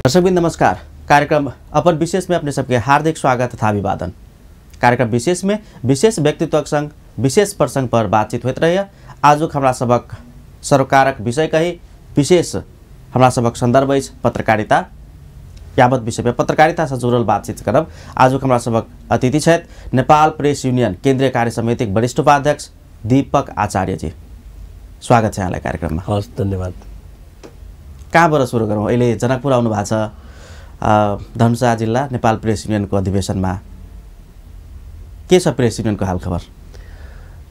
दर्शकबिन नमस्कार। कार्यक्रम अपन विशेष में अपने सबके हार्दिक स्वागत तथा अभिवादन। कार्यक्रम विशेष में विशेष व्यक्तित्व संग विशेष प्रसंग पर बातचीत होते रहे। आज हमरा सबक सरोकारक विषय कही विशेष हमरा सबक संदर्भ अछि पत्रकारिता। यावत विषय में पत्रकारिता से जुड़ल बातचीत करब। आज हमरा सबक अतिथि छथि नेपाल प्रेस यूनियन केंद्रीय कार्य समिति वरिष्ठ उपाध्यक्ष दीपक आचार्य जी। स्वागत छ यहाँलाई कार्यक्रममा। हस्, धन्यवाद। कहाँबाट सुरु गरौँ? अहिले जनकपुर आउनु भएको छ, धनुषा जिल्ला नेपाल प्रेस युनियनको अधिवेशनमा। के छ प्रेस युनियनको हालखबर?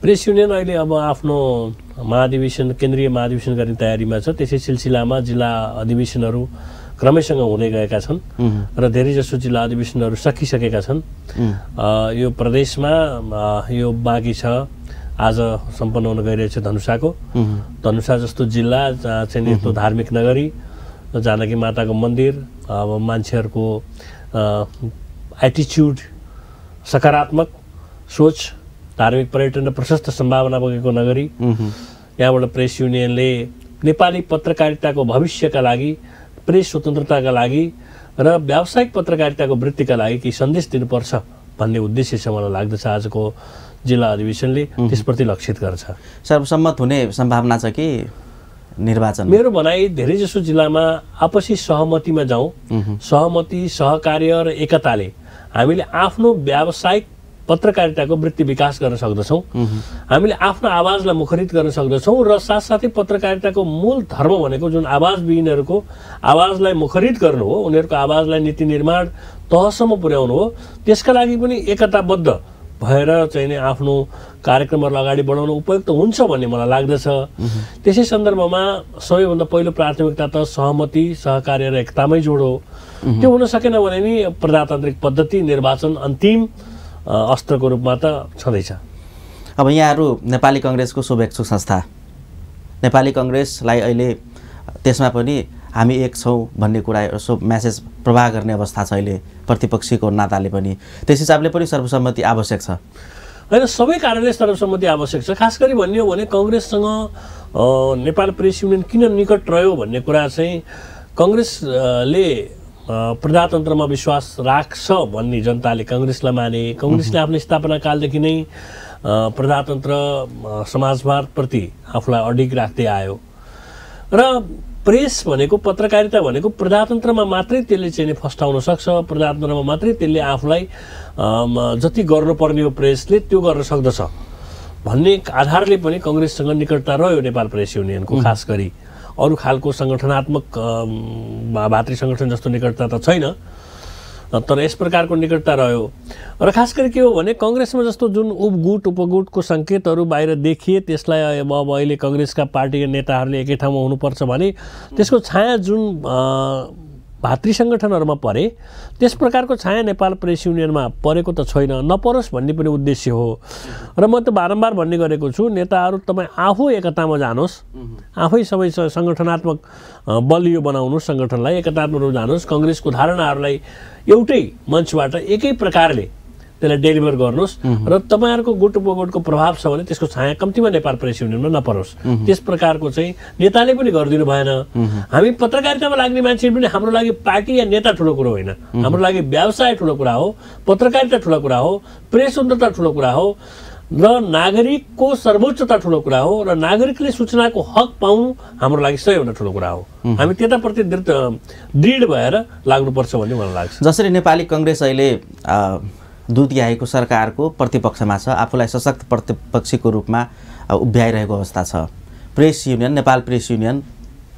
प्रेस युनियन अहिले अब आफ्नो महाधिवेशन केन्द्रीय महाधिवेशन गर्ने तयारीमा छ। त्यसै सिलसिलामा जिल्ला अधिवेशनहरू क्रमैसँग हुँदै गएका छन् र धेरैजसो जिल्ला अधिवेशनहरू सकिसकेका छन्। यो प्रदेशमा यो बाँकी छ, आज सम्पन्न हुन गइरहेछ धनुषाको। धनुषा जस्तो जिल्ला चाहिँ यस्तो धार्मिक नगरी, जानकी माताको मन्दिर, अब मान्छेहरूको एटिच्युड सकारात्मक सोच, धार्मिक पर्यटन र प्रशस्त सम्भावना बोकेको नगरी। यहाँबाट प्रेस युनियनले नेपाली पत्रकारिताको भविष्यका लागि, प्रेस स्वतन्त्रताका लागि र व्यावसायिक पत्रकारिताको वृद्धिका लागि केही सन्देश दिनुपर्छ भन्ने उद्देश्य छ। मलाई लाग्दछ आजको जिल्ला अधिवेशनले त्यसप्रति लक्षित गर्छ। सर्वसम्मत हुने सम्भावना छ कि निर्वाचन? मेरो भनाइ धेरैजसो जिल्लामा आपसी सहमतिमा जाउँ। सहमति, सहकार्य र एकताले हामीले आफ्नो व्यावसायिक पत्रकारिताको वृत्ति विकास गर्न सक्दछौँ। हामीले आफ्नो आवाजलाई मुखरित गर्न सक्दछौँ र साथसाथै पत्रकारिताको मूल धर्म भनेको जुन आवाजविहीनहरूको आवाजलाई मुखरित गर्नु हो, उनीहरूको आवाजलाई नीति निर्माण तहसम्म पुर्याउनु हो, त्यसका लागि पनि एकताबद्ध भएर चाहिँ नि आफ्नो कार्यक्रमहरू अगाडि बढाउन उपयुक्त हुन्छ भन्ने मलाई लाग्दछ। त्यसै सन्दर्भमा सबैभन्दा पहिलो प्राथमिकता त सहमति, सहकार्य र एकतामै जोड हो। त्यो हुन सकेन भने नि प्रजातान्त्रिक पद्धति, निर्वाचन अन्तिम अस्त्रको रूपमा त छँदैछ। अब यहाँहरू नेपाली कङ्ग्रेसको शुभेच्छुक संस्था, नेपाली कङ्ग्रेसलाई अहिले त्यसमा पनि हामी एक छौँ भन्ने कुरा यसो म्यासेज प्रवाह गर्ने अवस्था छ अहिले प्रतिपक्षीको नाताले पनि। त्यस हिसाबले पनि सर्वसम्मति आवश्यक छ होइन? सबै कारणले सर्वसम्मति आवश्यक छ। खास गरी भन्ने हो भने कङ्ग्रेससँग नेपाल प्रेस युनियन किन निकट रह्यो भन्ने कुरा चाहिँ कङ्ग्रेसले प्रजातन्त्रमा विश्वास राख्छ भन्ने जनताले कङ्ग्रेसलाई माने। कङ्ग्रेसले आफ्नो स्थापना कालदेखि नै प्रजातन्त्र समाजवादप्रति आफूलाई अडिग राख्दै आयो र प्रेस भनेको, पत्रकारिता भनेको प्रजातन्त्रमा मात्रै त्यसले चाहिँ फस्टाउन सक्छ, प्रजातन्त्रमा मात्रै त्यसले आफूलाई जति गर्नुपर्ने हो प्रेसले त्यो गर्न सक्दछ भन्ने आधारले पनि कङ्ग्रेससँग निकटता रह्यो नेपाल प्रेस युनियनको। खास गरी अरू खालको सङ्गठनात्मक भातृ सङ्गठन जस्तो निकटता त छैन, तर यस प्रकारको निकटता रह्यो। र खास गरी के हो भने कङ्ग्रेसमा जस्तो जुन उपगुट उपगुटको सङ्केतहरू बाहिर देखिए, त्यसलाई अब अहिले कङ्ग्रेसका पार्टीका नेताहरूले एकै ठाउँमा हुनुपर्छ भने त्यसको छाया जुन भातृ सङ्गठनहरूमा परे, त्यस प्रकारको छाया नेपाल प्रेस युनियनमा परेको त छैन, नपरोस् भन्ने पनि उद्देश्य हो। र म त बारम्बार भन्ने गरेको छु, नेताहरू तपाईँ आफू एकतामा जानुहोस्, आफै सबै सङ्गठनात्मक बलियो बनाउनुहोस्, सङ्गठनलाई एकतात्मक रूपमा जानुहोस्, कङ्ग्रेसको धारणाहरूलाई एउटै मञ्चबाट एकै प्रकारले त्यसलाई डेलिभर गर्नुहोस् र तपाईँहरूको गुट उपगुटको प्रभाव छ भने त्यसको छाया कम्तीमा नेपाल प्रेस युनियनमा नपरोस्। त्यस प्रकारको चाहिँ नेताले पनि गरिदिनु भएन। हामी पत्रकारितामा लाग्ने मान्छेहरू पनि हाम्रो लागि पार्टी या नेता ठुलो कुरो होइन, हाम्रो लागि व्यवसाय ठुलो कुरा हो, पत्रकारिता ठुलो कुरा हो, प्रेस स्वतन्त्रता ठुलो कुरा हो र नागरिकको सर्वोच्चता ठुलो कुरा हो र नागरिकले सूचनाको हक पाउनु हाम्रो लागि सबैभन्दा ठुलो कुरा हो। हामी त्यताप्रति दृढ भएर लाग्नुपर्छ भन्ने मलाई लाग्छ। जसरी नेपाली कङ्ग्रेस अहिले दुधियाएको सरकारको प्रतिपक्षमा छ, आफूलाई सशक्त प्रतिपक्षीको रूपमा उभ्याइरहेको अवस्था छ, press union, Nepal press union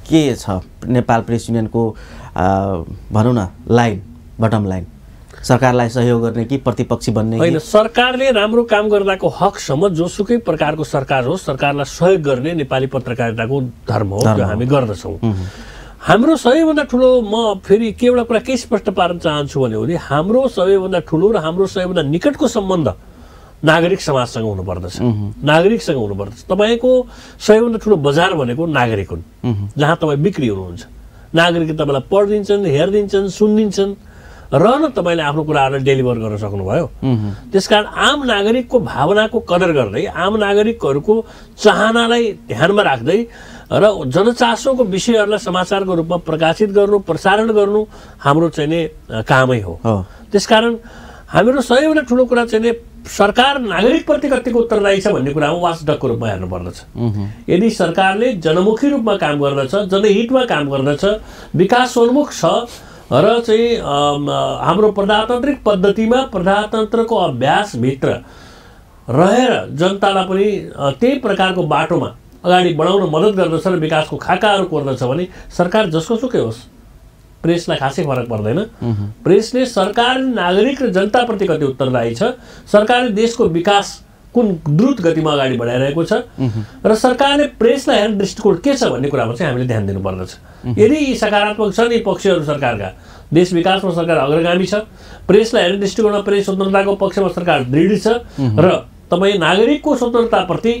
के छ? नेपाल प्रेस युनियनको भनौँ न लाइन, बटम लाइन, सरकारलाई सहयोग गर्ने कि प्रतिपक्षी बन्ने? होइन, सरकारले राम्रो काम गर्दाको हकसम्म जोसुकै प्रकारको सरकार होस्, सरकारलाई सहयोग गर्ने नेपाली पत्रकारिताको धर्म हो, जो हामी गर्दछौँ। हाम्रो सबैभन्दा ठुलो, म फेरि के एउटा कुरा के स्पष्ट पार्न चाहन्छु भने हाम्रो सबैभन्दा ठुलो र हाम्रो सबैभन्दा निकटको सम्बन्ध नागरिक समाजसँग हुनुपर्दछ, नागरिकसँग हुनुपर्दछ। तपाईँको सबैभन्दा ठुलो बजार भनेको नागरिक हुन्, जहाँ तपाईँ बिक्री हुनुहुन्छ। नागरिक तपाईँलाई पढिदिन्छन्, हेरिदिन्छन्, सुनिदिन्छन् रहन तपाईँले आफ्नो कुराहरूलाई डेलिभर गर्न सक्नुभयो। त्यसकारण आम नागरिकको भावनाको कदर गर्दै, आम नागरिकहरूको चाहनालाई ध्यानमा राख्दै र जनचासोको विषयहरूलाई समाचारको रूपमा प्रकाशित गर्नु, प्रसारण गर्नु हाम्रो चाहिँ नि कामै हो। त्यसकारण हाम्रो सबैभन्दा ठुलो कुरा चाहिँ नि सरकार नागरिकप्रति कतिको उत्तरदायी छ भन्ने कुरामा वाचडगको रूपमा हेर्नुपर्दछ। यदि सरकारले जनमुखी रूपमा काम गर्दछ, जनहितमा काम गर्दछ, विकासोन्मुख छ र चाहिँ हाम्रो प्रजातान्त्रिक पद्धतिमा प्रजातन्त्रको अभ्यासभित्र रहेर जनतालाई पनि त्यही प्रकारको बाटोमा अगाडि बढाउन मद्दत गर्दछ र विकासको खाकाहरू कोर्दछ भने सरकार जसको सुकै होस्, प्रेसलाई खासै फरक पर्दैन। प्रेसले सरकार नागरिक र जनताप्रति कति उत्तरदायी छ, सरकारले देशको विकास कुन द्रुत गतिमा अगाडि बढाइरहेको छ र सरकारले प्रेसलाई हेर्ने दृष्टिकोण के छ भन्ने कुरामा चाहिँ हामीले ध्यान दिनुपर्दछ। यदि यी सकारात्मक छन् यी पक्षहरू सरकारका, देश विकासमा सरकार अग्रगामी छ, प्रेसलाई हेर्ने दृष्टिकोणमा प्रेस स्वतन्त्रताको पक्षमा सरकार दृढ छ र तपाईँ नागरिकको स्वतन्त्रताप्रति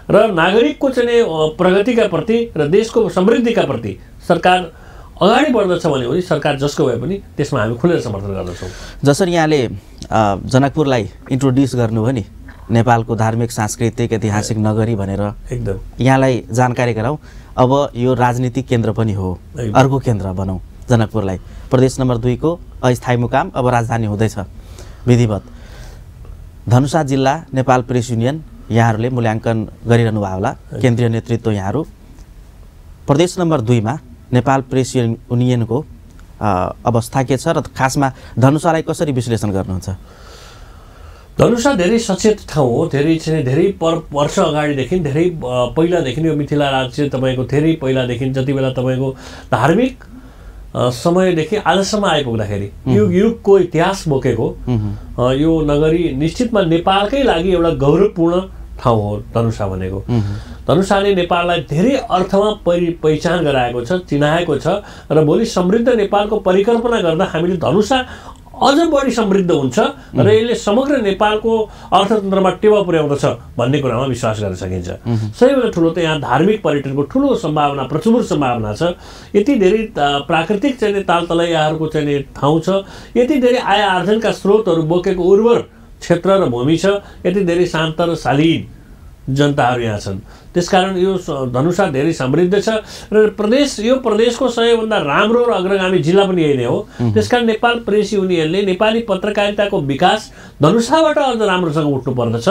र नागरिकको चाहिँ प्रगतिका प्रति र देशको समृद्धिका प्रति सरकार अगाडि बढ्दछ भने पनि सरकार जसको भए पनि त्यसमा हामी खुलेर समर्थन गर्दछौँ। जसरी यहाँले जनकपुरलाई इन्ट्रोड्युस गर्नुभयो नि नेपालको धार्मिक सांस्कृतिक ऐतिहासिक नगरी भनेर, एकदम यहाँलाई जानकारी गराउँ। अब यो राजनीतिक केन्द्र पनि हो, अर्को केन्द्र बनाऊ जनकपुरलाई। प्रदेश नम्बर 2 को अस्थायी मुकाम अब राजधानी हुँदैछ विधिवत। धनुषा जिल्ला नेपाल प्रेस युनियन यहाँहरूले मूल्याङ्कन गरिरहनु भयो होला, केन्द्रीय नेतृत्व यहाँहरू। प्रदेश नम्बर 2 मा नेपाल प्रेस युनियनको अवस्था के छ र खासमा धनुषालाई कसरी विश्लेषण गर्नुहुन्छ? धनुषा धेरै सचेत ठाउँ हो। धेरै वर्ष अगाडिदेखि, धेरै पहिलादेखि यो मिथिला राज्य तपाईँको धेरै पहिलादेखि, जति बेला तपाईँको धार्मिक समयदेखि आजसम्म आइपुग्दाखेरि युगको इतिहास बोकेको यो नगरी निश्चितमा नेपालकै लागि एउटा गौरवपूर्ण ठाउँ हो धनुषा भनेको। धनुषाले नेपाललाई धेरै अर्थमा पहिचान गराएको छ, चिनाएको छ र भोलि समृद्ध नेपालको परिकल्पना गर्दा हामीले धनुषा अझ बढी समृद्ध हुन्छ र यसले समग्र नेपालको अर्थतन्त्रमा टेवा पुर्याउँदछ भन्ने कुरामा विश्वास गर्न सकिन्छ। सबैभन्दा ठुलो त यहाँ धार्मिक पर्यटनको ठुलो सम्भावना, प्रचुर सम्भावना छ। यति धेरै प्राकृतिक चाहिँ तालतलैयाहरूको चाहिँ ठाउँ छ, यति धेरै आय आर्जनका स्रोतहरू बोकेको उर्वर क्षेत्र र भूमि छ, यति धेरै शान्त र शालीन जनताहरू यहाँ छन्। त्यसकारण यो धनुषा धेरै समृद्ध छ र यो प्रदेशको सबैभन्दा राम्रो र अग्रगामी जिल्ला पनि यही नै हो। त्यसकारण नेपाल प्रेस युनियनले नेपाली पत्रकारिताको विकास धनुषाबाट अझ राम्रोसँग उठ्नु पर्दछ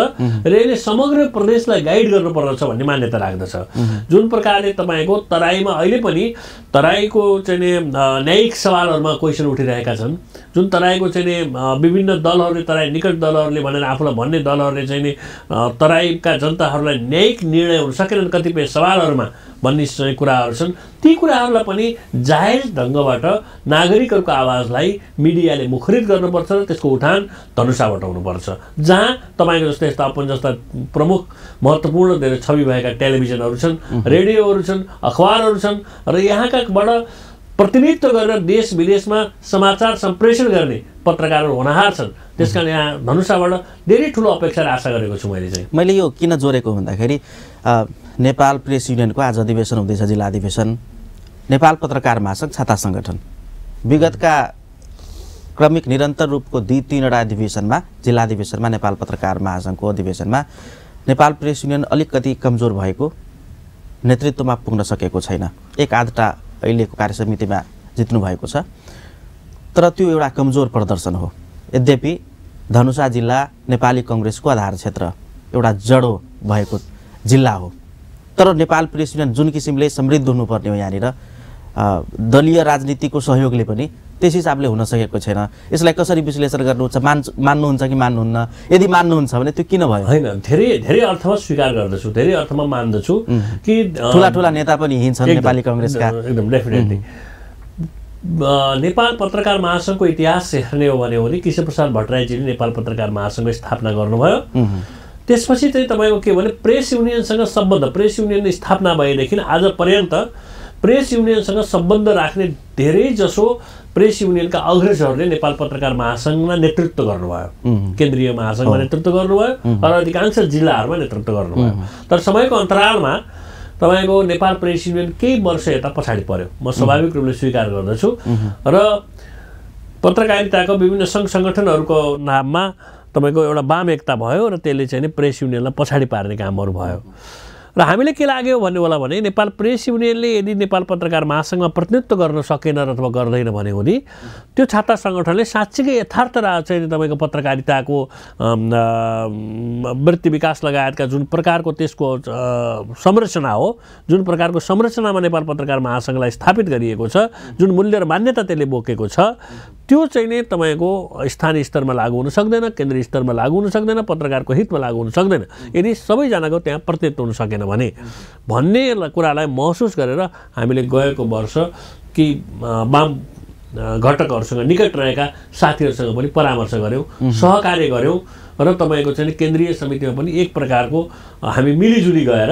र यसले समग्र प्रदेशलाई गाइड गर्नुपर्दछ भन्ने मान्यता राख्दछ। जुन प्रकारले तपाईँको तराईमा अहिले पनि तराईको चाहिँ न्यायिक सवालहरूमा क्वेसन उठिरहेका छन्, जुन तराईको चाहिँ विभिन्न दलहरूले, तराई निकट दलहरूले भनेर आफूलाई भन्ने दलहरूले चाहिँ तराईका जनताहरूलाई न्यायिक निर्णय सकेनन् कतिपय सवालहरूमा भन्ने चाहिँ कुराहरू छन्। ती कुराहरूलाई पनि जायज ढङ्गबाट नागरिकहरूको आवाजलाई मिडियाले मुखरित गर्नुपर्छ र त्यसको उठान धनुषाबाट हुनुपर्छ, जहाँ तपाईँको जस्तै यस्ता अपन जस्ता प्रमुख महत्त्वपूर्ण धेरै छवि भएका टेलिभिजनहरू छन्, रेडियोहरू छन्, अखबारहरू छन् र यहाँकाबाट प्रतिनिधित्व गरेर देश विदेशमा समाचार सम्प्रेषण गर्ने पत्रकारहरू होनहार छन्। त्यसकारण यहाँ धनुषाबाट धेरै ठुलो अपेक्षा र आशा गरेको छु मैले यो किन जोडेको भन्दाखेरि नेपाल प्रेस युनियनको आज अधिवेशन हुँदैछ, जिल्ला अधिवेशन। नेपाल पत्रकार महासङ्घ छाता सङ्गठन विगतका क्रमिक निरन्तर रूपको 2-3वटा अधिवेशनमा, जिल्ला अधिवेशनमा, नेपाल पत्रकार महासङ्घको अधिवेशनमा नेपाल प्रेस युनियन अलिकति कमजोर भएको, नेतृत्वमा पुग्न सकेको छैन। एक आधटा अहिलेको कार्यसमितिमा जित्नु भएको छ, तर त्यो एउटा कमजोर प्रदर्शन हो। यद्यपि धनुषा जिल्ला नेपाली कङ्ग्रेसको आधार क्षेत्र, एउटा जडो भएको जिल्ला हो। तर नेपाल प्रेस युनियन जुन किसिमले समृद्ध हुनुपर्ने हो यहाँनिर, दलीय राजनीतिको सहयोगले पनि त्यस हिसाबले हुन सकेको छैन। यसलाई कसरी विश्लेषण गर्नुहुन्छ? मान्नुहुन्छ कि मान्नुहुन्न? यदि मान्नुहुन्छ भने त्यो किन भयो? होइन, धेरै अर्थमा स्वीकार गर्दछु, धेरै अर्थमा मान्दछु कि ठुला नेता पनि हिँड्छन् नेपाली कङ्ग्रेसका। एकदम डेफिनेटली नेपाल पत्रकार महासङ्घको इतिहास हेर्ने हो भने केशवप्रसाद भट्टराईजीले नेपाल पत्रकार महासङ्घ स्थापना गर्नुभयो। त्यसपछि चाहिँ तपाईँको के भने प्रेस युनियनसँग सम्बन्ध, प्रेस युनियन स्थापना भएदेखि आज पर्यन्त प्रेस युनियनसँग सम्बन्ध राख्ने धेरै जसो प्रेस युनियनका अग्रजहरूले नेपाल पत्रकार महासङ्घमा नेतृत्व गर्नुभयो, केन्द्रीय महासङ्घमा नेतृत्व गर्नुभयो र अधिकांश जिल्लाहरूमा नेतृत्व गर्नुभयो। तर समयको अन्तरालमा तपाईँको नेपाल प्रेस युनियन केही वर्ष यता पछाडि पर्यो, म स्वाभाविक रूपले स्वीकार गर्दछु। र पत्रकारिताको विभिन्न सङ्घ सङ्गठनहरूको नाममा तपाईँको एउटा वाम एकता भयो र त्यसले चाहिँ नि प्रेस युनियनलाई पछाडि पार्ने कामहरू भयो। र हामीले के लाग्यो भन्ने होला भने नेपाल प्रेस युनियनले यदि नेपाल पत्रकार महासङ्घमा प्रतिनिधित्व गर्न सकेन अथवा गर्दैन भने हुने त्यो छाता सङ्गठनले साँच्चीकै यथार्थ चाहिँ तपाईँको पत्रकारिताको वृत्ति विकास लगायतका जुन प्रकारको त्यसको संरचना हो, जुन प्रकारको संरचनामा नेपाल पत्रकार महासङ्घलाई स्थापित गरिएको छ, जुन मूल्य र मान्यता त्यसले बोकेको छ, त्यो चाहिँ नै तपाईँको स्थानीय स्तरमा लागू हुन सक्दैन, केन्द्रीय स्तरमा लागू हुन सक्दैन, पत्रकारको हितमा लागू हुन सक्दैन यदि सबैजनाको त्यहाँ प्रतिनिधित्व हुन सकेन भने भन्ने कुरालाई महसुस गरेर हामीले गएको वर्ष कि वाम घटकहरूसँग निकट रहेका साथीहरूसँग पनि परामर्श गऱ्यौँ, सहकार्य गऱ्यौँ र तपाईँको चाहिँ केन्द्रीय समितिमा पनि एक प्रकारको हामी मिलिजुली गएर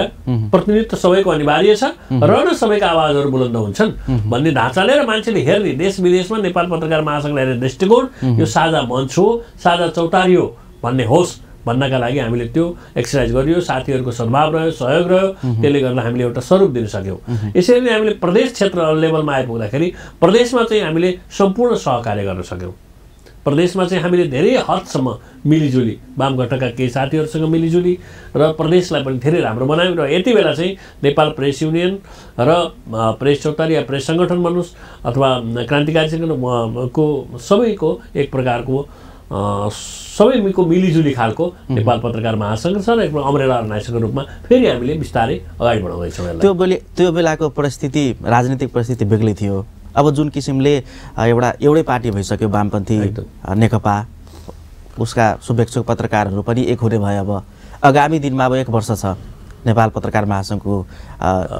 प्रतिनिधित्व सबैको अनिवार्य छ र न सबैका आवाजहरू बुलन्द हुन्छन् भन्ने ढाँचाले र मान्छेले हेर्ने देश विदेशमा नेपाल पत्रकार महासङ्घलाई हेर्ने दृष्टिकोण यो साझा मञ्च हो, साझा चौतारी हो भन्ने होस् भन्नका लागि हामीले त्यो एक्सर्साइज गरियो। साथीहरूको सद्भाव रह्यो, सहयोग रह्यो, त्यसले गर्दा हामीले एउटा स्वरूप दिन सक्यौँ। यसरी नै हामीले प्रदेश क्षेत्र लेभलमा आइपुग्दाखेरि प्रदेशमा चाहिँ हामीले सम्पूर्ण सहकार्य गर्न सक्यौँ। प्रदेशमा चाहिँ हामीले धेरै हदसम्म मिलिजुली वाम घटकका केही साथीहरूसँग मिलिजुली र प्रदेशलाई पनि धेरै राम्रो बनायौँ र यति बेला चाहिँ नेपाल प्रेस युनियन र प्रेस चौतारी या प्रेस सङ्गठन भन्नुहोस् अथवा क्रान्तिकारी सङ्गठनको सबैको एक प्रकारको सबैको मिलिजुली खालको नेपाल पत्रकार महासङ्घ छ र एक अमरेला अर्गनाइजेसनको रूपमा फेरि हामीले बिस्तारै अगाडि बढाउँदैछौँ। त्यो बेलाको परिस्थिति, राजनीतिक परिस्थिति बेग्लै थियो। अब जुन किसिमले एउटै पार्टी भइसक्यो वामपन्थी नेकपा, उसका शुभेच्छुक पत्रकारहरू पनि एक हुने भयो। अब आगामी दिनमा अब 1 वर्ष छ नेपाल पत्रकार महासङ्घको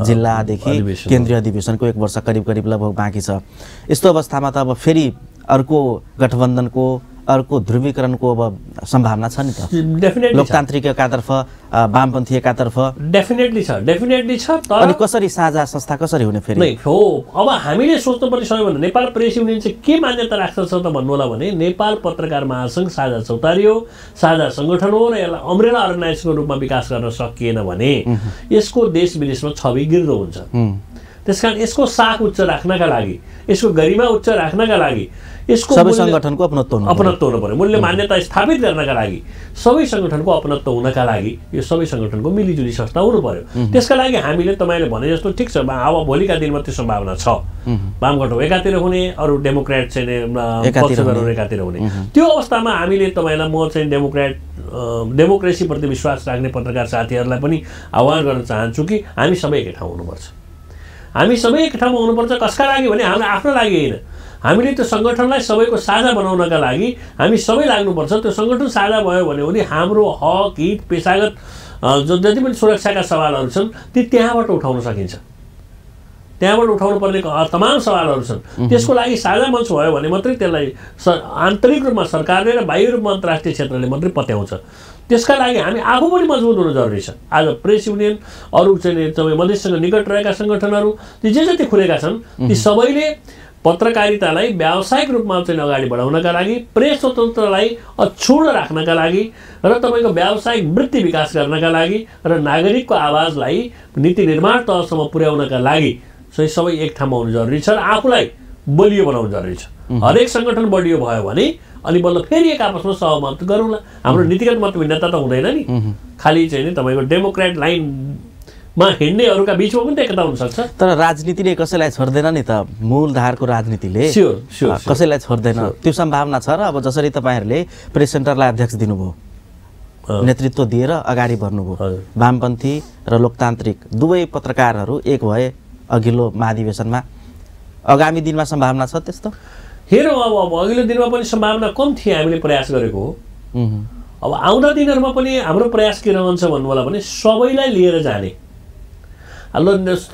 जिल्लादेखि केन्द्रीय अधिवेशनको 1 वर्ष करिब लगभग बाँकी छ। यस्तो अवस्थामा त अब फेरि अर्को गठबन्धनको अर्को ध्रुवीकरणको अब सम्भावना छ नि त? डेफिनेटली लोकतान्त्रिक एकातर्फ, वामपन्थी एकातर्फ डेफिनेटली छ। अनि कसरी साझा संस्था कसरी हुने फेरि? नै हो, अब हामीले सोच्नुपर्ने सबैभन्दा नेपाल प्रेस युनियन चाहिँ के मान्यता राख्छ त भन्नु होला भने नेपाल पत्रकार महासङ्घ साझा चौतारी हो, साझा सङ्गठन हो र यसलाई अमरेला अर्गनाइजेसनको रूपमा विकास गर्न सकिएन भने यसको देश विदेशमा छवि गिर्दो हुन्छ। त्यसकारण यसको साख उच्च राख्नका लागि, यसको गरिमा उच्च राख्नका लागि यसको सबै सङ्गठनको अपनत्व हुनु पर्यो। मूल्य मान्यता स्थापित गर्नका लागि सबै सङ्गठनको अपनत्व हुनका लागि यो सबै सङ्गठनको मिलिजुली संस्था हुनु पर्यो। त्यसका लागि हामीले तपाईँले भने जस्तो ठिक छ, अब भोलिका दिनमा त्यो सम्भावना छ। वाम घटक एकातिर हुने, अरू डेमोक्रेट चाहिँ पक्षधरहरू एकातिर हुने। त्यो अवस्थामा हामीले तपाईँलाई म चाहिँ डेमोक्रेसीप्रति विश्वास राख्ने पत्रकार साथीहरूलाई पनि आह्वान गर्न चाहन्छु कि हामी सबै एकै ठाउँ हुनुपर्छ। हामी सबै एक ठाउँमा हुनुपर्छ। कसका लागि भने हाम्रो आफ्नो लागि होइन, हामीले त्यो सङ्गठनलाई सबैको साझा बनाउनका लागि हामी सबै लाग्नुपर्छ। त्यो सङ्गठन साझा भयो भने हाम्रो हक हित पेशागत जति पनि सुरक्षाका सवालहरू छन् ती त्यहाँबाट उठाउन सकिन्छ। त्यहाँबाट उठाउनु पर्ने तमाम सवालहरू छन्। त्यसको लागि साझा मञ्च भयो भने मात्रै त्यसलाई आन्तरिक रूपमा सरकारले र बाह्य रूपमा अन्तर्राष्ट्रिय क्षेत्रले मात्रै पत्याउँछ। त्यसका लागि हामी आफू पनि मजबुत हुनु जरुरी छ। आज प्रेस युनियन, अरू चाहिँ तपाईँ मधेससँग निकट रहेका सङ्गठनहरू ती जे जति खुलेका छन् ती सबैले पत्रकारितालाई व्यावसायिक रूपमा चाहिँ अगाडि बढाउनका लागि, प्रेस स्वतन्त्रलाई अक्षुण्ण राख्नका लागि र तपाईँको व्यावसायिक वृत्ति विकास गर्नका लागि र नागरिकको आवाजलाई नीति निर्माण तहसम्म पुर्याउनका लागि चाहिँ सबै एक ठाउँमा हुनु जरुरी छ र आफूलाई बलियो बनाउनु जरुरी छ। हरेक सङ्गठन बलियो भयो भने अनि बल्ल फेरि एक आपसमा सहमत गरौँला। हाम्रो नीतिगत मतभिन्नता त हुँदैन नि, खालि चाहिँ नि तपाईँको डेमोक्रेट लाइनमा हिँड्नेहरूका बिचमा पनि त एकता हुनसक्छ। तर राजनीतिले कसैलाई छोड्दैन नि त, मूलधारको राजनीतिले कसैलाई छोड्दैन, त्यो सम्भावना छ। र अब जसरी तपाईँहरूले प्रेस सेन्टरलाई अध्यक्ष दिनुभयो, नेतृत्व दिएर अगाडि बढ्नुभयो, वामपन्थी र लोकतान्त्रिक दुवै पत्रकारहरू एक भए अघिल्लो महाधिवेशनमा, आगामी दिनमा सम्भावना छ त्यस्तो? हेरौँ, अब अघिल्लो दिनमा पनि सम्भावना कम थिए, हामीले प्रयास गरेको हो। अब आउँदा दिनहरूमा पनि हाम्रो प्रयास के रहन्छ भन्नु होला भने सबैलाई लिएर जाने।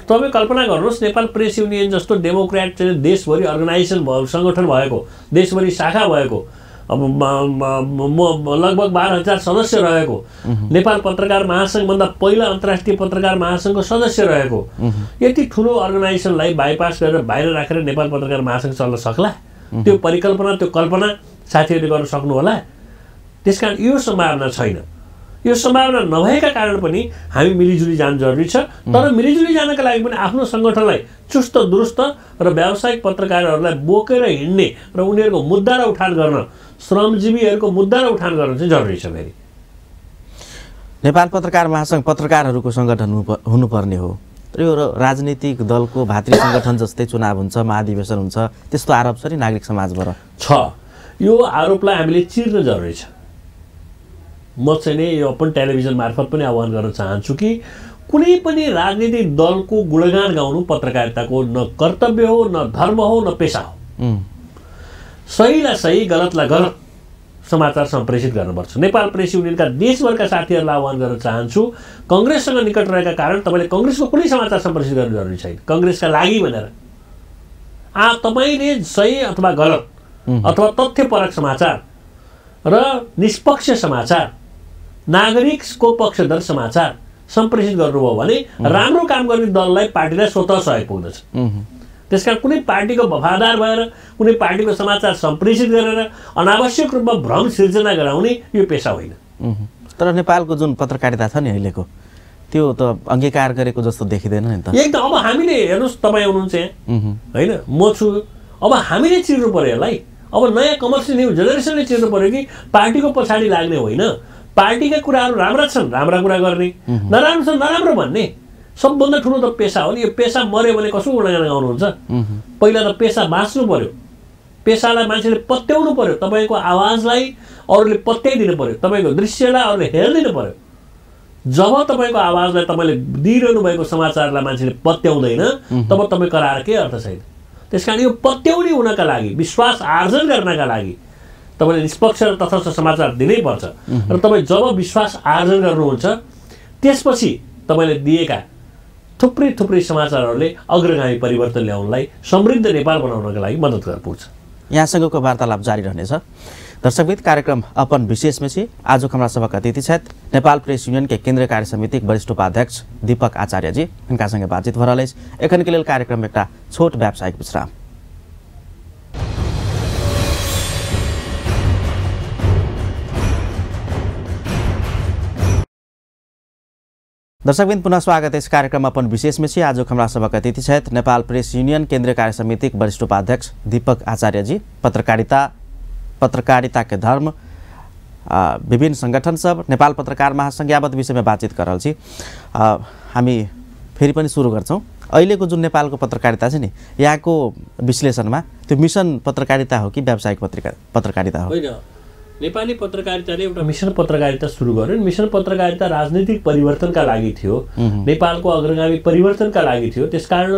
तपाईँ कल्पना गर्नुहोस्, नेपाल प्रेस युनियन जस्तो डेमोक्रेट चाहिँ देशभरि अर्गनाइजेसन भयो, सङ्गठन भएको, देशभरि शाखा भएको, अब लगभग 12,000 सदस्य रहेको, नेपाल पत्रकार महासङ्घभन्दा पहिला अन्तर्राष्ट्रिय पत्रकार महासङ्घको सदस्य रहेको यति ठुलो अर्गनाइजेसनलाई बाइपास गरेर बाहिर राखेर नेपाल पत्रकार महासङ्घ चल्न सक्ला? त्यो परिकल्पना, त्यो कल्पना साथीहरूले गर्न सक्नु होला? त्यसकारण यो सम्भावना छैन। यो सम्भावना नभएका कारण पनि हामी मिलिजुली जानु जरुरी छ। तर मिलिजुली जानका लागि पनि आफ्नो सङ्गठनलाई चुस्त दुरुस्त र व्यावसायिक पत्रकारहरूलाई बोकेर हिँड्ने र उनीहरूको मुद्दा र उठान गर्न, श्रमजीवीहरूको मुद्दा र उठान गर्न चाहिँ जरुरी छ। फेरि नेपाल पत्रकार महासङ्घ पत्रकारहरूको सङ्गठन हुनुपर्ने हो र यो राजनीतिक दलको भातृ सङ्गठन जस्तै चुनाव हुन्छ, महाधिवेशन हुन्छ, त्यस्तो आरोप छ नि नागरिक समाजबाट छ। यो आरोपलाई हामीले चिर्न जरुरी छ। म चाहिँ नि यो ओपन टेलिभिजन मार्फत पनि आह्वान गर्न चाहन्छु कि कुनै पनि राजनीतिक दलको गुणगान गाउनु पत्रकारिताको न कर्तव्य हो, न धर्म हो, न पेसा हो। सहीलाई सही, गलतलाई गलत समाचार सम्प्रेषित गर्नुपर्छ। नेपाल प्रेस युनियनका देशभरका साथीहरूलाई आह्वान गर्न चाहन्छु, कङ्ग्रेससँग निकट रहेका कारण तपाईँले कङ्ग्रेसको कुनै समाचार सम्प्रेषित गर्नु जरुरी छैन। कङ्ग्रेसका लागि भनेर तपाईँले सही अथवा गलत अथवा तथ्यपरक समाचार र निष्पक्ष समाचार, नागरिकको पक्षधर समाचार सम्प्रेषित गर्नुभयो भने राम्रो काम गर्ने दललाई, पार्टीलाई स्वतः सहयोग पुग्दछ। त्यसकारण कुनै पार्टीको वफादार भएर कुनै पार्टीको समाचार सम्प्रेषित गरेर अनावश्यक रूपमा भ्रम सिर्जना गराउने यो पेसा होइन। तर नेपालको जुन पत्रकारिता छ नि अहिलेको, त्यो त अङ्गीकार गरेको जस्तो देखिँदैन नि त। एकदम। अब हामीले हेर्नुहोस्, तपाईँ हुनुहुन्छ यहाँ होइन, म छु। अब हामीले चिर्नु पर्यो यसलाई। अब नयाँ कमर्सियल न्यू जेनेरेसनले चिर्नु पर्यो कि पार्टीको पछाडि लाग्ने होइन, पार्टीका कुराहरू राम्रा छन् राम्रा कुरा गर्ने, नराम्रो छन् नराम्रो भन्ने। सबभन्दा ठुलो त पेसा हो नि। यो पेसा मऱ्यो भने कसो गुणगान गाउनुहुन्छ? पहिला त पेसा बाँच्नु पर्यो, पेसालाई मान्छेले पत्याउनु पर्यो, तपाईँको आवाजलाई अरूले पत्याइदिनु पर्यो, तपाईँको दृश्यलाई अरूले हेरिदिनु पर्यो। जब तपाईँको आवाजलाई तपाईँले दिइरहनु भएको समाचारलाई मान्छेले पत्याउँदैन तब तपाईँ कराएर केही अर्थ छैन। त्यसकारण यो पत्याउने हुनका लागि, विश्वास आर्जन गर्नका लागि तपाईँले निष्पक्ष र तटस्थ समाचार दिनैपर्छ। र तपाईँ जब विश्वास आर्जन गर्नुहुन्छ त्यसपछि तपाईँले दिएका थुप्रै समाचारहरूले अग्रगामी परिवर्तन ल्याउनलाई, समृद्ध नेपाल बनाउनका लागि मद्दत गर्न पुग्छ। यहाँसँगको वार्तालाप जारी रहनेछ। दर्शकबिद कार्यक्रम अपन विशेषमा चाहिँ आज हाम्रा सभाका अतिथि छथि नेपाल प्रेस युनियन के केन्द्रीय कार्य समितिक वरिष्ठ उपाध्यक्ष दीपक आचार्यजी। इनकासँग बातचीत हो रहा है। एखन के लेल कार्यक्रम एक छोट व्यावसायिक विश्राम। दर्शकबिन पुनः स्वागत है इस कार्यक्रम अपन विशेष में आज हाम्रा सभाका अतिथि छथि नेपाल प्रेस युनियन केन्द्रीय कार्य समितिक वरिष्ठ उपाध्यक्ष दीपक आचार्यजी। पत्रकारिता के धर्म, विभिन्न संगठन सब, नेपाल पत्रकार महासंघ यावत विषय में बातचीत कर रहल छी। हामी फेरि पनि सुरु गर्छौं। अहिलेको जुन नेपालको पत्रकारिता छ नि, यहाँको विश्लेषणमा त्यो मिशन पत्रकारिता हो कि व्यावसायिक पत्रकारिता हो? होइन, नेपाली पत्रकारिताले एउटा मिशन पत्रकारिता सुरु गर्यो। मिशन पत्रकारिता राजनीतिक परिवर्तनका लागि थियो, नेपालको अग्रगामी परिवर्तनका लागि थियो। त्यसकारण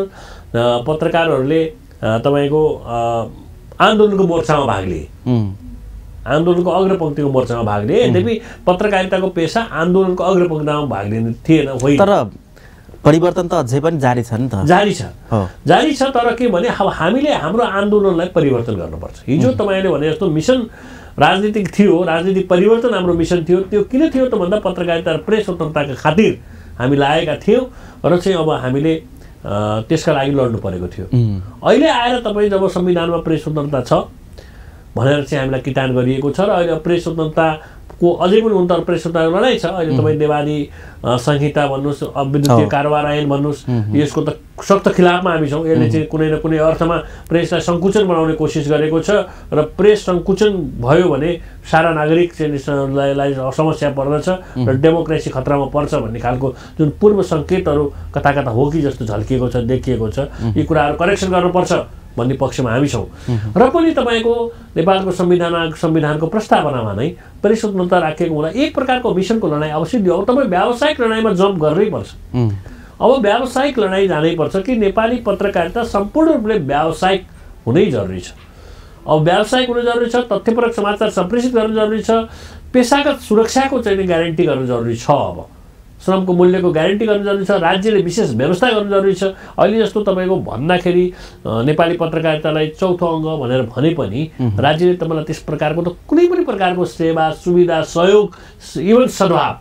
पत्रकारहरूले तपाईको आन्दोलनको मोर्चामा भाग लिए, आन्दोलनको अग्रपंक्तिको मोर्चामा भाग लिए। यद्यपि पत्रकारिताको पेसा आन्दोलनको अग्रपंक्तिमा भाग लिने थिएन। तर परिवर्तन त अझै पनि जारी छ नि त? जारी छ। तर के भने अब हामीले हाम्रो आन्दोलनलाई परिवर्तन गर्नुपर्छ। हिजो तपाईले भने जस्तो मिशन राजनीतिक थियो, राजनीतिक परिवर्तन हाम्रो मिशन थियो। त्यो किन थियो त भन्दा पत्रकारिता र प्रेस स्वतन्त्रताका खातिर हामी लागेका थियौँ र चाहिँ अब हामीले त्यसका लागि लड्नु परेको थियो। अहिले आएर तपाईँ जब संविधानमा प्रेस स्वतन्त्रता छ भनेर चाहिँ हामीलाई किटान गरिएको छ र अहिले प्रेस स्वतन्त्रताको अझै पनि उन्तर प्रेस स्वतन्त्रता लडाइँ छ। अहिले तपाईँ देवादी संहिता भन्नुहोस्, विद्युतीय कारोबार ऐन भन्नुहोस्, यसको त सख्त खिलाफमा हामी छौँ। यसले चाहिँ कुनै न कुनै अर्थमा प्रेसलाई सङ्कुचन बनाउने कोसिस गरेको छ र प्रेस सङ्कुचन भयो भने सारा नागरिक लाई समस्या पर्दछ र डेमोक्रेसी खतरामा पर्छ भन्ने खालको जुन पूर्व सङ्केतहरू कता कता हो कि जस्तो झल्किएको छ, देखिएको छ। यी कुराहरू करेक्सन गर्नुपर्छ भन्ने पक्षमा हामी छौँ। र पनि तपाईँको नेपालको संविधानको प्रस्तावनामा नै प्रेस स्वतन्त्रता राखेको हुँदा एक प्रकारको मिसनको लडाइँ अवश्य दियो। अब तपाईँ व्यावसायिक लडाइँमा जम्प गर्नै पर्छ। अब व्यावसायिक लडाइँ जानैपर्छ कि नेपाली पत्रकारिता सम्पूर्ण रूपले व्यावसायिक हुनै जरुरी छ। अब व्यावसायिक हुनु जरुरी छ, तथ्यपरक समाचार सम्प्रेषित गर्नु जरुरी छ, पेसागत सुरक्षाको चाहिँ ग्यारेन्टी गर्नु जरुरी छ, अब श्रमको मूल्यको ग्यारेन्टी गर्नु जरुरी छ, राज्यले विशेष व्यवस्था गर्नु जरुरी छ। अहिले जस्तो तपाईँको भन्दाखेरि नेपाली पत्रकारितालाई चौथो अङ्ग भनेर भने पनि राज्यले तपाईँलाई त्यस प्रकारको त कुनै पनि प्रकारको सेवा, सुविधा, सहयोग, इभन सद्भाव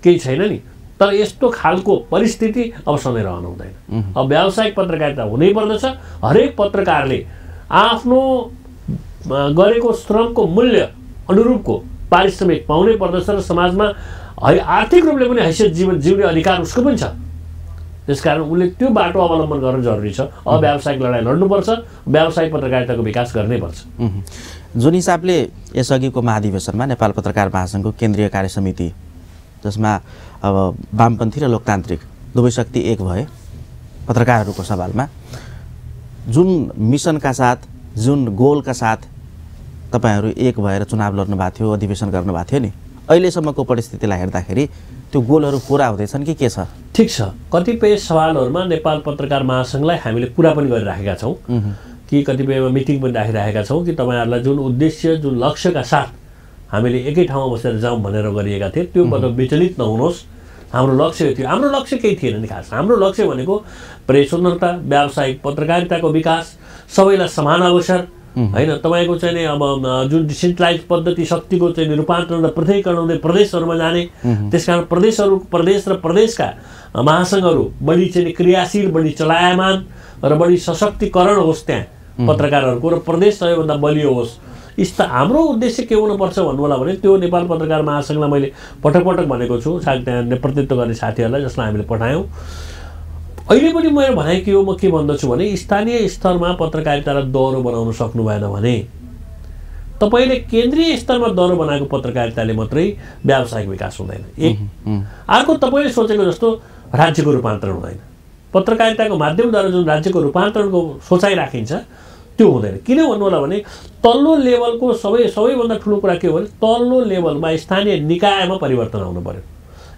केही छैन नि। तर यस्तो खालको परिस्थिति अब सधैँ रहन हुँदैन। अब व्यावसायिक पत्रकारिता हुनै पर्दछ। हरेक पत्रकारले आफ्नो गरेको श्रमको मूल्य अनुरूपको पारिश्रमिक पाउनै पर्दछ र समाजमा आर्थिक रूपले पनि हैसियत जिउने अधिकार उसको पनि छ। त्यसकारण उसले त्यो बाटो अवलम्बन गर्न जरुरी छ। व्यावसायिक लडाइँ लड्नुपर्छ, व्यावसायिक पत्रकारिताको विकास गर्नै पर्छ। जुन हिसाबले यसअघिको महाधिवेशनमा नेपाल पत्रकार महासङ्घको केन्द्रीय कार्य समिति, जसमा अब वामपन्थी र लोकतान्त्रिक दुवै शक्ति एक भए पत्रकारहरूको सवालमा, जुन मिसनका साथ, जुन गोलका साथ तपाईहरू एक भएर चुनाव लड्नु भएको थियो, अधिवेशन गर्नुभएको थियो नि, अहिलेसम्मको परिस्थितिलाई हेर्दाखेरि त्यो गोलहरू पुरा हुँदैछन् कि के छ? ठिक छ, कतिपय सवालहरूमा नेपाल पत्रकार महासङ्घलाई हामीले कुरा पनि गरिराखेका छौँ कि कतिपयमा मिटिङ पनि राखिरहेका छौँ कि तपाईँहरूलाई जुन उद्देश्य, जुन लक्ष्यका साथ हामीले एकै ठाउँमा बसेर जाउँ भनेर गरिएका थिए त्यो विचलित नहुनुहोस्। हाम्रो लक्ष्य थियो, हाम्रो लक्ष्य केही थिएन नि खास। हाम्रो लक्ष्य भनेको प्रेस स्वतन्त्रता, व्यावसायिक पत्रकारिताको विकास, सबैलाई समान अवसर हैन। तपाईँको चाहिँ नि अब जुन डिसेन्ट्रलाइज पद्धति शक्तिको चाहिँ रूपान्तरण र पृथकीकरण हुँदै प्रदेशहरूमा जाने, त्यसकारण प्रदेश र प्रदेशका महासङ्घहरू बढी चाहिँ क्रियाशील, बढी चलायमान र बढी सशक्तिकरण होस् त्यहाँ पत्रकारहरूको, र प्रदेश सबैभन्दा बलियो होस्। हाम्रो उद्देश्य के हुनुपर्छ भन्नु होला भने त्यो नेपाल पत्रकार महासङ्घलाई मैले पटक पटक भनेको छु, त्यहाँ नेतृत्व गर्ने साथीहरूलाई जसलाई हामीले पठायौँ। अहिले पनि मेरो भनाइ के हो, म के भन्दछु भने स्थानीय स्तरमा पत्रकारितालाई दह्रो बनाउन सक्नु भएन भने तपाईँले केन्द्रीय स्तरमा दह्रो बनाएको पत्रकारिताले मात्रै व्यावसायिक विकास हुँदैन। एक अर्को, तपाईँले सोचेको जस्तो राज्यको रूपान्तरण हुँदैन। पत्रकारिताको माध्यमद्वारा जुन राज्यको रूपान्तरणको सोचाइ राखिन्छ त्यो हुँदैन। किन भन्नु होला भने तल्लो लेभलको सबैभन्दा ठुलो कुरा के हो भने तल्लो लेभलमा स्थानीय निकायमा परिवर्तन आउनु पर्यो।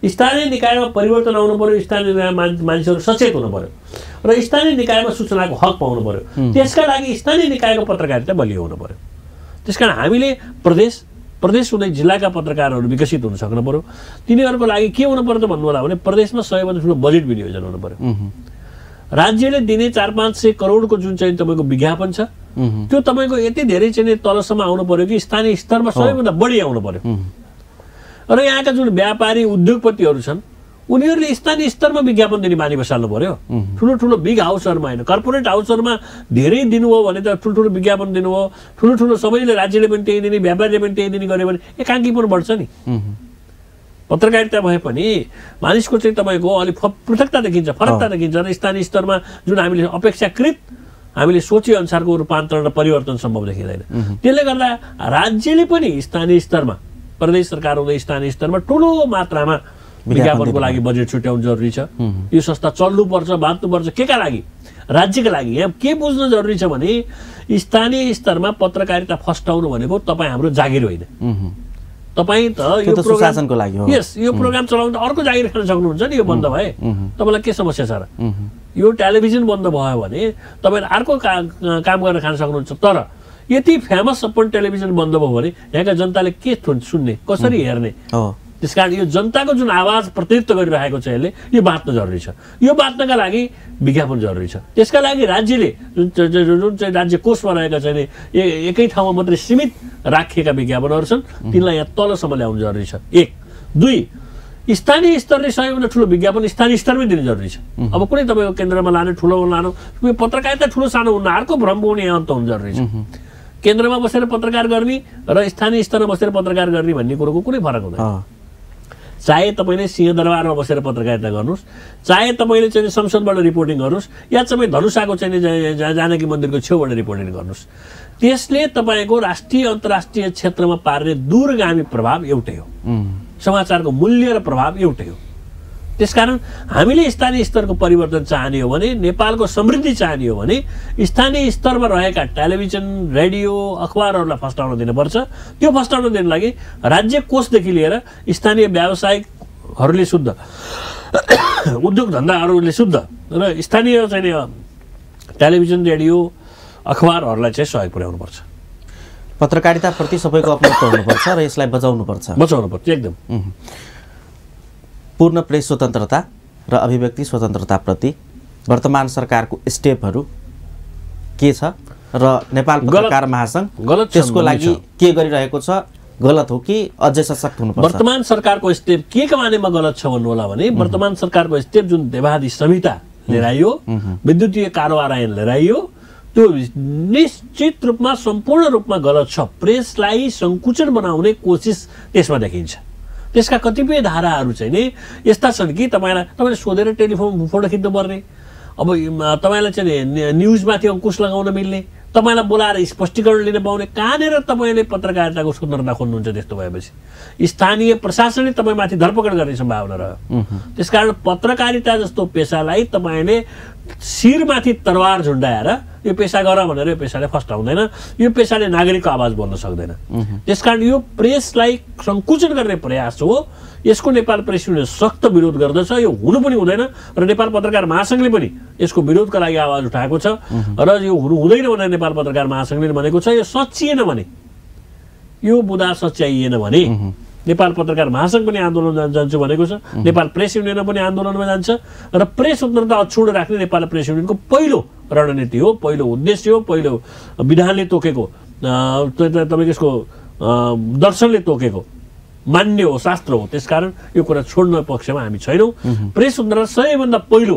स्थानीय निकायमा परिवर्तन आउनु पर्यो, स्थानीय निकायमा मानिसहरू सचेत हुनु पर्यो र स्थानीय निकायमा सूचनाको हक पाउनु पर्यो। त्यसका लागि स्थानीय निकायको पत्रकारिता बलियो हुनु पर्यो। त्यसकारण हामीले प्रदेश हुँदै जिल्लाका पत्रकारहरू विकसित हुन सक्नु पर्यो। तिनीहरूको लागि के हुनु पर्छ भन्नु होला भने प्रदेशमा सबैभन्दा ठुलो बजेट विनियोजन हुनु पर्यो। राज्यले दिने 400-500 करोडको जुन चाहिँ तपाईँको विज्ञापन छ त्यो तपाईँको यति धेरै चाहिँ तलसम्म आउनु पर्यो कि स्थानीय स्तरमा सबैभन्दा बढी आउनु पर्यो। र यहाँका जुन व्यापारी उद्योगपतिहरू छन् उनीहरूले स्थानीय स्तरमा विज्ञापन दिने बानी बसाल्नु पर्यो। ठुलो बिग हाउसहरूमा होइन, कर्पोरेट हाउसहरूमा धेरै दिनुभयो भने त ठुलो विज्ञापन दिनुभयो, ठुलो सबैले, राज्यले पनि त्यही दिने, व्यापारीले पनि त्यही दिने गऱ्यो भने एकाङ्की पनि बढ्छ नि। पत्रकारिता भए पनि मानिसको चाहिँ तपाईँको अलिक पृथकता देखिन्छ, फरकता देखिन्छ र स्थानीय स्तरमा जुन हामीले अपेक्षाकृत हामीले सोचे अनुसारको रूपान्तरण र परिवर्तन सम्भव देखिँदैन। त्यसले गर्दा राज्यले पनि स्थानीय स्तरमा, प्रदेश सरकार हुँदै स्थानीय स्तरमा ठुलो मात्रामा विज्ञापनको लागि बजेट छुट्याउनु जरुरी छ। यो संस्था चल्नुपर्छ, बाँच्नुपर्छ। केका लागि? राज्यका लागि। यहाँ के बुझ्न जरुरी छ भने स्थानीय स्तरमा पत्रकारिता फस्टाउनु भनेको तपाईँ हाम्रो जागिर होइन। तपाईँ त यो सुशासनको लागि हो। यस, यो प्रोग्राम चलाउँदा अर्को जागिर खान सक्नुहुन्छ नि। यो बन्द भए तपाईँलाई के समस्या छ र? यो टेलिभिजन बन्द भयो भने तपाईँले अर्को काम गर्न खान सक्नुहुन्छ। तर यति फेमस अपन टेलिभिजन बन्द भयो भने यहाँका जनताले के सुन्ने, कसरी हेर्ने? त्यसकारण यो जनताको जुन आवाज प्रतिनिधित्व गरिरहेको छ यसले, यो बाँच्न जरुरी छ। यो बाँच्नका लागि विज्ञापन जरुरी छ। त्यसका लागि राज्यले जुन चाहिँ राज्य कोषमा रहेका चाहिँ एकै ठाउँमा मात्रै सीमित राखिएका विज्ञापनहरू छन् तिनलाई यहाँ तलसम्म ल्याउनु जरुरी छ। एक। दुई, स्थानीय स्तरले सबैभन्दा ठुलो विज्ञापन स्थानीय स्तरमै दिनु जरुरी छ। अब कुनै तपाईँको केन्द्रमा लाने, ठुलो लानु, पत्रकारिता ठुलो सानो हुन्न, अर्को भ्रम हुने यहाँ अन्त हुनु जरुरी छ। केन्द्रमा बसेर पत्रकार गर्ने र स्थानीय स्तरमा बसेर पत्रकार गर्ने भन्ने कुरोको कुनै फरक हुँदैन। चाहे तपाईँले सिंहदरबारमा बसेर पत्रकारिता गर्नुहोस्, चाहे तपाईँले चाहिँ संसदबाट रिपोर्टिङ गर्नुहोस्, या तपाईँ धनुषाको चाहिँ जानकी मन्दिरको छेउबाट रिपोर्टिङ गर्नुहोस्, त्यसले तपाईँको राष्ट्रिय अन्तर्राष्ट्रिय क्षेत्रमा पार्ने दूरगामी प्रभाव एउटै हो। समाचारको मूल्य र प्रभाव एउटै हो। त्यसकारण हामीले स्थानीय स्तरको परिवर्तन चाहने हो भने, नेपालको समृद्धि चाहने हो भने स्थानीय स्तरमा रहेका टेलिभिजन, रेडियो, अखबारहरूलाई फस्टाउन दिनुपर्छ। त्यो फस्टाउन दिनको लागि राज्य कोषदेखि लिएर स्थानीय व्यावसायिकहरूले शुद्ध, उद्योग धन्दाहरूले शुद्ध र स्थानीय चाहिँ टेलिभिजन, रेडियो, अखबारहरूलाई चाहिँ सहयोग पुर्याउनुपर्छ। पत्रकारिताप्रति सबैको अपनत्व हुनुपर्छ र यसलाई बचाउनुपर्छ एकदम। पूर्ण प्रेस स्वतन्त्रता र अभिव्यक्ति स्वतन्त्रताप्रति वर्तमान सरकारको स्टेपहरू के छ र नेपाल पत्रकार महासङ्घ त्यसको लागि के गरिरहेको छ? गलत हो कि अझै सशक्त हुनुपर्छ? वर्तमान सरकारको स्टेप के मानेमा गलत छ भन्नु होला भने वर्तमान सरकारको स्टेप जुन देवादी संहिता लिएर आइयो, विद्युतीय कारोबार ऐन लिएर आइयो, त्यो निश्चित रूपमा सम्पूर्ण रूपमा गलत छ। प्रेसलाई सङ्कुचन बनाउने कोसिस त्यसमा देखिन्छ। त्यसका कतिपय धाराहरू चाहिँ नि यस्ता छन् कि तपाईँले सोधेर टेलिफोन फोटो खिच्नु पर्ने, अब तपाईँलाई चाहिँ न्युजमाथि अङ्कुश लगाउन मिल्ने, तपाईँलाई बोलाएर स्पष्टीकरण लिन पाउने, कहाँनिर तपाईँले पत्रकारिताको स्वतन्त्रता खोज्नुहुन्छ? त्यस्तो भएपछि स्थानीय प्रशासनले तपाईँमाथि धरपकड गर्ने सम्भावना रह्यो। त्यसकारण पत्रकारिता जस्तो पेसालाई तपाईँले शिरमाथि तरवार झुन्डाएर यो पेसा गर भनेर यो पेसाले फस्टाउँदैन, यो पेसाले नागरिकको आवाज बोल्न सक्दैन। त्यसकारण यो प्रेसलाई सङ्कुचन गर्ने प्रयास हो, यसको नेपाल प्रेस युनियन सख्त विरोध गर्दछ। यो हुनु पनि हुँदैन र नेपाल पत्रकार महासङ्घले पनि यसको विरोधका लागि आवाज उठाएको छ र यो हुनु हुँदैन भनेर नेपाल पत्रकार महासङ्घले भनेको छ। यो सच्चिएन भने, यो बुँदा सच्याइएन भने नेपाल पत्रकार महासङ्घ पनि आन्दोलन जान्छु भनेको छ, नेपाल प्रेस युनियन पनि आन्दोलनमा जान्छ र प्रेस स्वतन्त्रता अक्षुण्ण राख्ने नेपाल प्रेस युनियनको पहिलो रणनीति हो, पहिलो उद्देश्य हो, पहिलो विधानले तोकेको, तपाईँको यसको दर्शनले तोकेको मान्य हो, शास्त्र हो। त्यसकारण यो कुरा छोड्न पक्षमा हामी छैनौँ। प्रेस स्वतन्त्रता सबैभन्दा पहिलो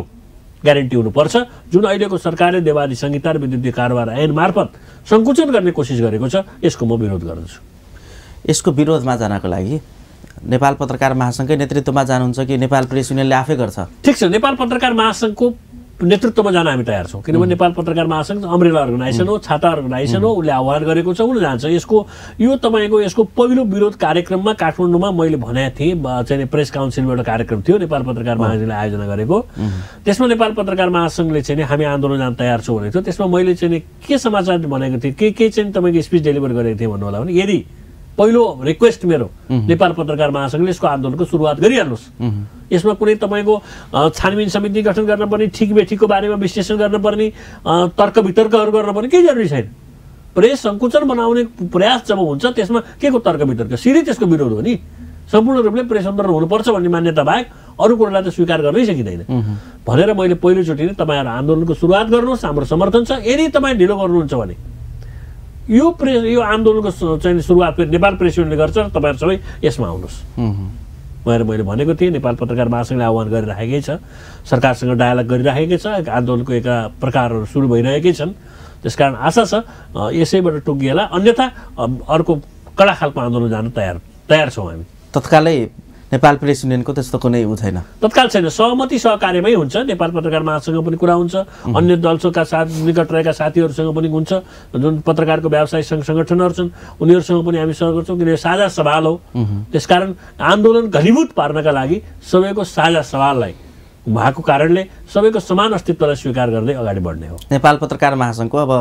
ग्यारेन्टी हुनुपर्छ, जुन अहिलेको सरकारले देवानी संहिता र विद्युतीय कारोबार ऐन मार्फत सङ्कुचन गर्ने कोसिस गरेको छ, यसको म विरोध गर्दछु। यसको विरोधमा जानको लागि नेपाल पत्रकार महासङ्घकै नेतृत्वमा जानुहुन्छ कि नेपाल प्रेस युनियनले आफै गर्छ? ठिक छ, नेपाल पत्रकार महासङ्घको नेतृत्वमा जान हामी तयार छौँ, किनभने नेपाल पत्रकार महासङ्घ अम्ब्रेला अर्गनाइजेसन हो, छाता अर्गनाइजेसन हो, उसले आह्वान गरेको छ, उसले जान्छ। यो तपाईँको यसको पहिलो विरोध कार्यक्रममा काठमाडौँमा मैले भनेको थिएँ, चाहिँ प्रेस काउन्सिलबाट कार्यक्रम थियो नेपाल पत्रकार महासङ्घले आयोजना गरेको। त्यसमा नेपाल पत्रकार महासङ्घले चाहिँ हामी आन्दोलन जान तयार छौँ भनेको थियो। त्यसमा मैले चाहिँ के समाचार भनेको थिएँ, के चाहिँ तपाईँको स्पिच डेलिभर गरेको थिएँ भन्नु होला भने, यदि पहिलो रिक्वेस्ट मेरो नेपाल पत्रकार महासङ्घले यसको आन्दोलनको सुरुवात गरिहाल्नुहोस्, यसमा कुनै तपाईँको छानबिन समिति गठन गर्नुपर्ने, ठिक बेठिकको बारेमा विश्लेषण गर्नुपर्ने, तर्क वितर्कहरू गर्नुपर्ने केही जरुरी छैन। प्रेस सङ्कुचन बनाउने प्रयास जब हुन्छ त्यसमा के को तर्क वितर्क, सिधै त्यसको विरोध हो नि। सम्पूर्ण रूपले प्रेस स्वतन्त्र हुनुपर्छ भन्ने मान्यता बाहेक अरू कुरालाई त स्वीकार गर्नै सकिँदैन भनेर मैले पहिलोचोटि नै तपाईँहरू आन्दोलनको सुरुवात गर्नुहोस्, हाम्रो समर्थन छ। यदि तपाईँ ढिलो गर्नुहुन्छ भने यो आन्दोलनको चाहिँ सुरुवात फेरि नेपाल प्रेस युनियनले गर्छ र तपाईँहरू सबै यसमा आउनुहोस् भनेर मैले भनेको थिएँ। नेपाल पत्रकार महासङ्घले आह्वान गरिराखेकै छ, सरकारसँग डायलग गरिराखेकै छ, आन्दोलनको एक प्रकारहरू सुरु भइरहेकै छन्। त्यसकारण आशा छ यसैबाट टोकिएला, अन्यथा अर्को कडा खालको आन्दोलन जान तयार छौँ हामी। तत्कालै नेपाल प्रेस युनियनको त्यस्तो कुनै छैन, तत्काल छैन, सहमति सहकार्यमै हुन्छ। नेपाल पत्रकार महासङ्घ पनि कुरा हुन्छ, अन्य दलका साथ निकट रहेका साथीहरूसँग पनि हुन्छ, जुन पत्रकारको व्यावसायिक सङ्घ सङ्गठनहरू छन् उनीहरूसँग पनि हामी सहयोग गर्छौँ, किनभने साझा सवाल हो। त्यसकारण आन्दोलन घनीभूत पार्नका लागि सबैको साझा सवाललाई भएको कारणले सबैको समान अस्तित्वलाई स्वीकार गर्दै अगाडि बढ्ने हो। नेपाल पत्रकार महासङ्घको अब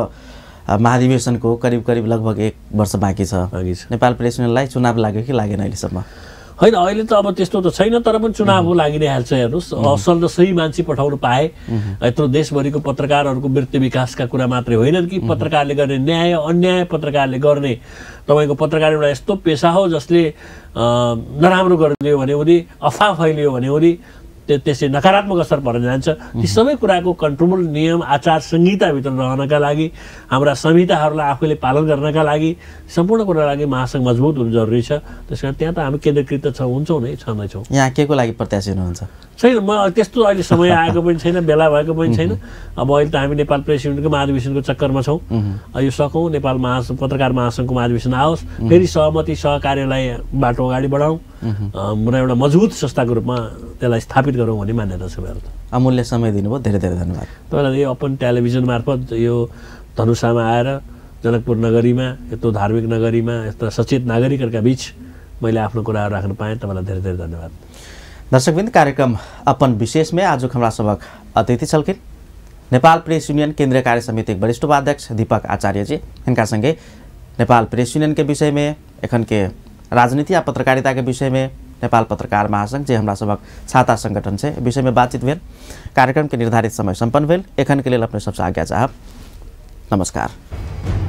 महाधिवेशनको करिब लगभग 1 वर्ष बाँकी छ। नेपाल प्रेस युनियनलाई चुनाव लाग्यो कि लागेन अहिलेसम्म? होइन, अहिले त अब त्यस्तो त छैन, तर पनि चुनाव लागि नै हाल्छ। हेर्नुहोस्, असल र सही मान्छे पठाउनु पाए, यत्रो देशभरिको पत्रकारहरूको वृत्ति विकासका कुरा मात्रै होइनन् कि पत्रकारले गर्ने न्याय अन्याय, पत्रकारले गर्ने तपाईँको पत्रकार एउटा यस्तो पेसा हो जसले नराम्रो गरिदियो भने उनी, अफवाह फैलियो भने उनी त्यसले नकारात्मक असर पर्न जान्छ। ती सबै कुराको कन्ट्रोल, नियम, आचार संहिताभित्र रहनका लागि, हाम्रा संहिताहरूलाई आफैले पालन गर्नका लागि सम्पूर्ण कुराको लागि महासङ्घ मजबुत हुनु जरुरी छ। त्यसकारण त्यहाँ त हामी केन्द्रीकृत हुन्छौँ नै, छँदैछौँ। यहाँ के को लागि प्रत्याशी हुनुहुन्छ? छैन, म त्यस्तो अहिले समय आएको पनि छैन, बेला भएको पनि छैन। अब अहिले त हामी नेपाल प्रेस युनियनको महाधिवेशनको चक्करमा छौँ। यो सकौँ नेपाल पत्रकार महासङ्घको महाधिवेशन आओस्, फेरि सहमति सहकार्यलाई बाटो अगाडि बढाउँ र एउटा मजबुत संस्थाको रूपमा त्यसलाई स्थापित गरौँ भन्ने मान्यता छ मेरो। अमूल्य समय दिनुभयो, धेरै धेरै धन्यवाद। तपाईँलाई यो अपन टेलिभिजन मार्फत यो धनुषामा आएर जनकपुर नगरीमा, यत्रो धार्मिक नगरीमा, यस्ता सचेत नागरिकहरूका बीच मैले आफ्नो कुराहरू राख्न पाएँ, तपाईँलाई धेरै धेरै धन्यवाद। दर्शकवृन्द, कार्यक्रम अपन विशेष में आज हमारा सबक अतिथि छलकिन नेपाल प्रेस यूनियन केन्द्रीय कार्य समिति वरिष्ठ उपाध्यक्ष दीपक आचार्य जी। इनका संगे नेपाल प्रेस यूनियन के विषय में, एखन के राजनीति या पत्रकारिता के विषय में, नेपाल पत्रकार महासंघ जे हमारा सबक छाता संगठन से विषय में बातचीत भेल। कार्यक्रम के निर्धारित समय संपन्न भेल। एखन के लिए अपने सबसे आज्ञा चाहब। नमस्कार।